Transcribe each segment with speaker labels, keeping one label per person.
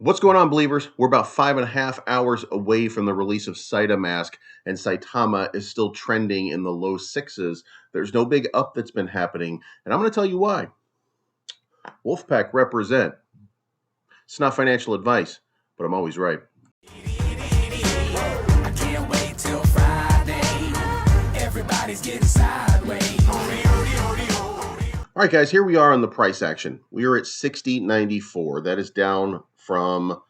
Speaker 1: What's going on, believers? We're about 5.5 hours away from the release of SaitaMask, and Saitama is still trending in the low sixes. There's no big up that's been happening, and I'm going to tell you why. Wolfpack represent. It's not financial advice, but I'm always right.
Speaker 2: I can't wait till Friday. Everybody's getting sideways.
Speaker 1: All right, guys, here we are on the price action. We are at 60.94. That is down from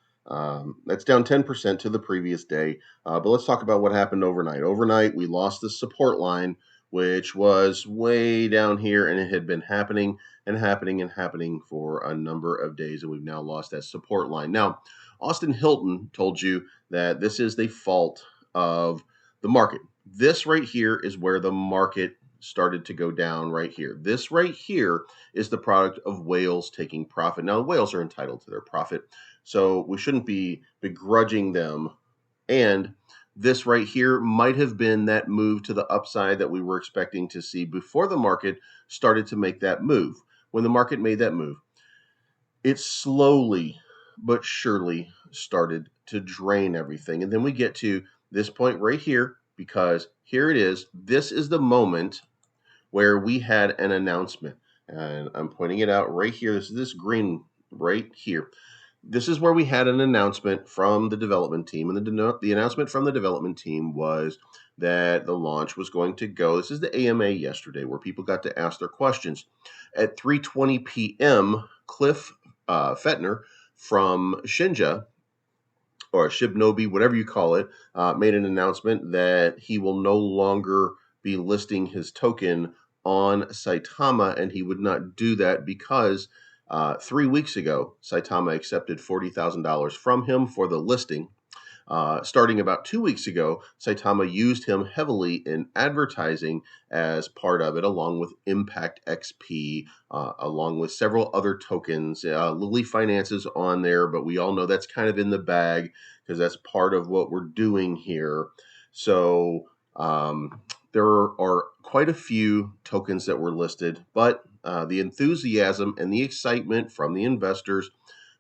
Speaker 1: that's down 10% to the previous day. But let's talk about what happened overnight. Overnight, we lost the support line, which was way down here, and it had been happening and happening and happening for a number of days, and we've now lost that support line. Now, Austin Hilton told you that this is the fault of the market. This right here is where the market started to go down right here. This right here is the product of whales taking profit. Now, whales are entitled to their profit, so we shouldn't be begrudging them. And this right here might have been that move to the upside that we were expecting to see before the market started to make that move. When the market made that move, it slowly but surely started to drain everything. And then we get to this point right here, because here it is. This is the moment where we had an announcement, and I'm pointing it out right here. This is this green right here. This is where we had an announcement from the development team, and the announcement from the development team was that the launch was going to go. This is the AMA yesterday, where people got to ask their questions. At 3:20 p.m., Cliff Fettner from Shinja, or Shibnobi, whatever you call it, made an announcement that he will no longer be listing his token on Saitama, and he would not do that because 3 weeks ago, Saitama accepted $40,000 from him for the listing. Starting about 2 weeks ago, Saitama used him heavily in advertising as part of it, along with Impact XP, along with several other tokens. Lily Finance is on there, but we all know that's kind of in the bag because that's part of what we're doing here. So there are quite a few tokens that were listed, but the enthusiasm and the excitement from the investors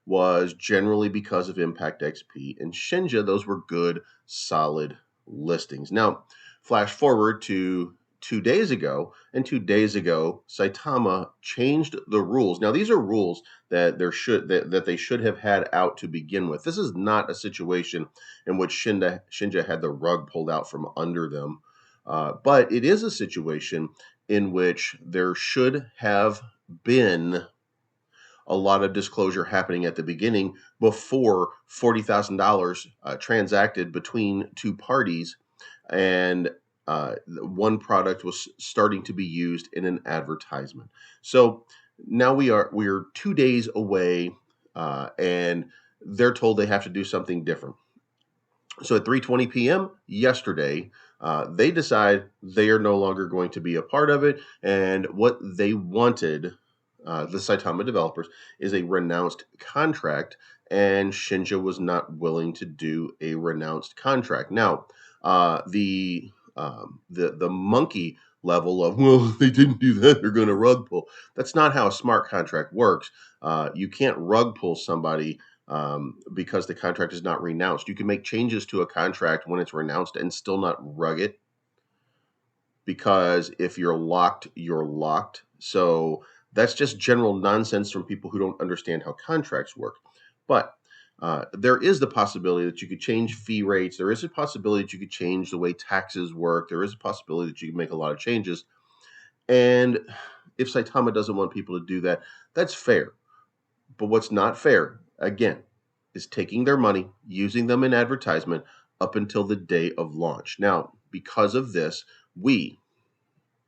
Speaker 1: was generally because of Impact XP and Shinja. Those were good, solid listings. Now, flash forward to 2 days ago, and 2 days ago, Saitama changed the rules. Now, these are rules that they should have had out to begin with. This is not a situation in which Shinja had the rug pulled out from under them, but it is a situation in which there should have been a lot of disclosure happening at the beginning before $40,000 transacted between two parties, and one product was starting to be used in an advertisement. So now we are 2 days away, and they're told they have to do something different. So at 3:20 p.m. yesterday, they decide they are no longer going to be a part of it, and what they wanted, the Saitama developers, is a renounced contract, and Shinja was not willing to do a renounced contract. Now, the monkey level of, well, if they didn't do that, they're going to rug pull. That's not how a smart contract works. You can't rug pull somebody because the contract is not renounced. You can make changes to a contract when it's renounced and still not rug it, because if you're locked, you're locked. So that's just general nonsense from people who don't understand how contracts work. But there is the possibility that you could change fee rates. There is a possibility that you could change the way taxes work. There is a possibility that you can make a lot of changes. And if Saitama doesn't want people to do that, that's fair. But what's not fair, again, is taking their money, using them in advertisement up until the day of launch. Now, because of this, we,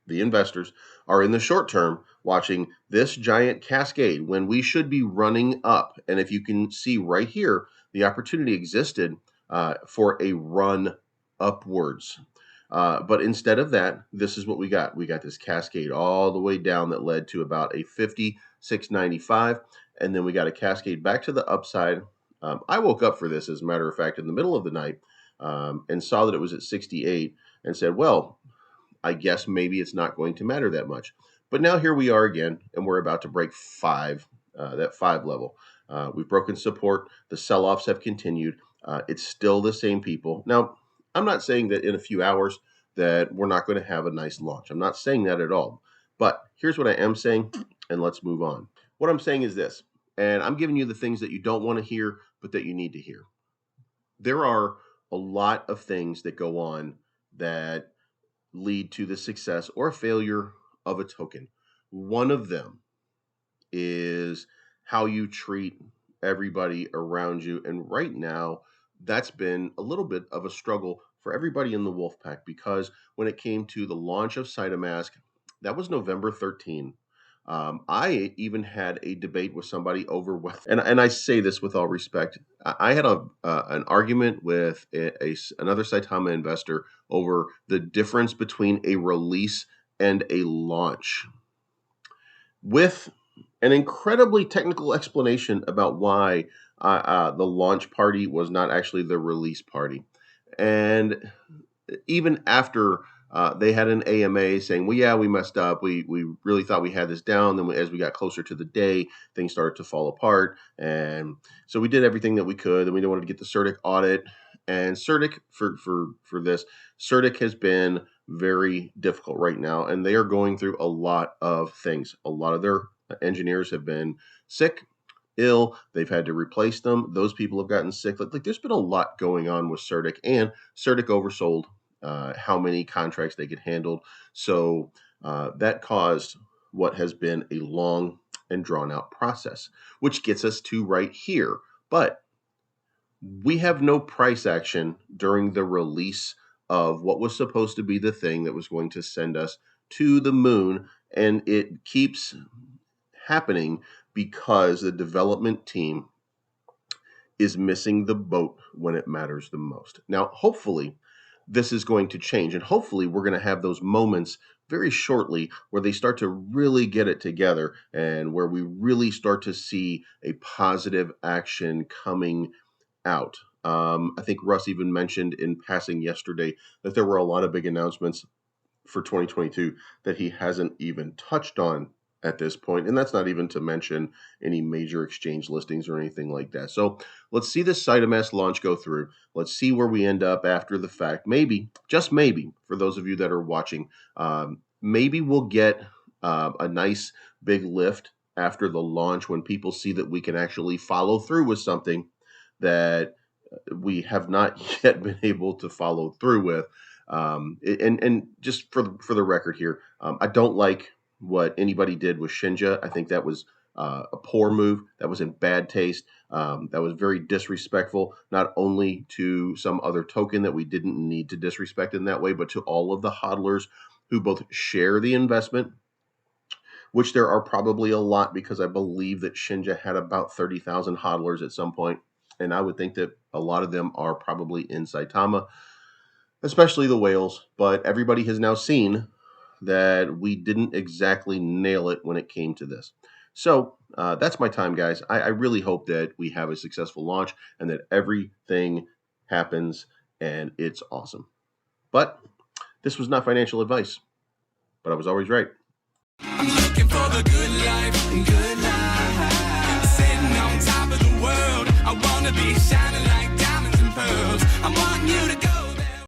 Speaker 1: the investors, are in the short term watching this giant cascade when we should be running up. And if you can see right here, the opportunity existed for a run upwards. But instead of that, this is what we got. We got this cascade all the way down that led to about a 56.95. And then we got a cascade back to the upside. I woke up for this, as a matter of fact, in the middle of the night, and saw that it was at 68 and said, well, I guess maybe it's not going to matter that much. But now here we are again, and we're about to break 5, that 5 level. We've broken support. The sell-offs have continued. It's still the same people. Now, I'm not saying that in a few hours that we're not going to have a nice launch. I'm not saying that at all. But here's what I am saying, and let's move on. What I'm saying is this, and I'm giving you the things that you don't want to hear, but that you need to hear. There are a lot of things that go on that lead to the success or failure of a token. One of them is how you treat everybody around you. And right now, that's been a little bit of a struggle for everybody in the Wolfpack, because when it came to the launch of SaitaMask, that was November 13. I even had a debate with somebody over what, and I say this with all respect. I had an argument with another Saitama investor over the difference between a release and a launch, with an incredibly technical explanation about why the launch party was not actually the release party. And even after they had an AMA saying, well, yeah, we messed up. We really thought we had this down. Then as we got closer to the day, things started to fall apart. And so we did everything that we could. And we didn't want to get the CERTIC audit. And CERTIC, for this, CERTIC has been very difficult right now. And they are going through a lot of things. A lot of their engineers have been sick, ill. They've had to replace them. Those people have gotten sick. Like there's been a lot going on with CERTIC, and CERTIC oversold how many contracts they could handle. So that caused what has been a long and drawn out process, which gets us to right here. But we have no price action during the release of what was supposed to be the thing that was going to send us to the moon. And it keeps happening because the development team is missing the boat when it matters the most. Now, hopefully, this is going to change. And hopefully, we're going to have those moments very shortly where they start to really get it together and where we really start to see a positive action coming out. I think Russ even mentioned in passing yesterday that there were a lot of big announcements for 2022 that he hasn't even touched on at this point. And that's not even to mention any major exchange listings or anything like that. So let's see this SaitaMask launch go through. Let's see where we end up after the fact. Maybe, just maybe, for those of you that are watching, maybe we'll get a nice big lift after the launch when people see that we can actually follow through with something that we have not yet been able to follow through with. And just for the record here, I don't like what anybody did with Shinja. I think that was a poor move. That was in bad taste. That was very disrespectful, not only to some other token that we didn't need to disrespect in that way, but to all of the hodlers who both share the investment, which there are probably a lot, because I believe that Shinja had about 30,000 hodlers at some point. And I would think that a lot of them are probably in Saitama, especially the whales. But everybody has now seen that we didn't exactly nail it when it came to this. So that's my time, guys. I really hope that we have a successful launch and that everything happens and it's awesome. But this was not financial advice, but I was always right.
Speaker 2: I'm looking for the good life, good life. Sitting on top of the world. I wanna be shining like diamonds and pearls. I want you to